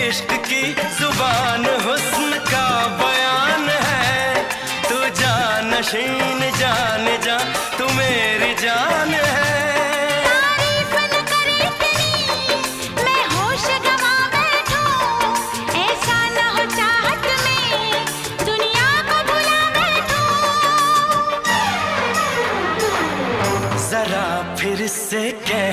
इश्क की जुबान हुस्न का बयान है। तू जानशीन जान जा, तू मेरी जान है। तारीफ न करे तेरी मैं होश गंवा बैठूं, ऐसा न हो चाहत में दुनिया को भुला बैठूं। जरा फिर से कह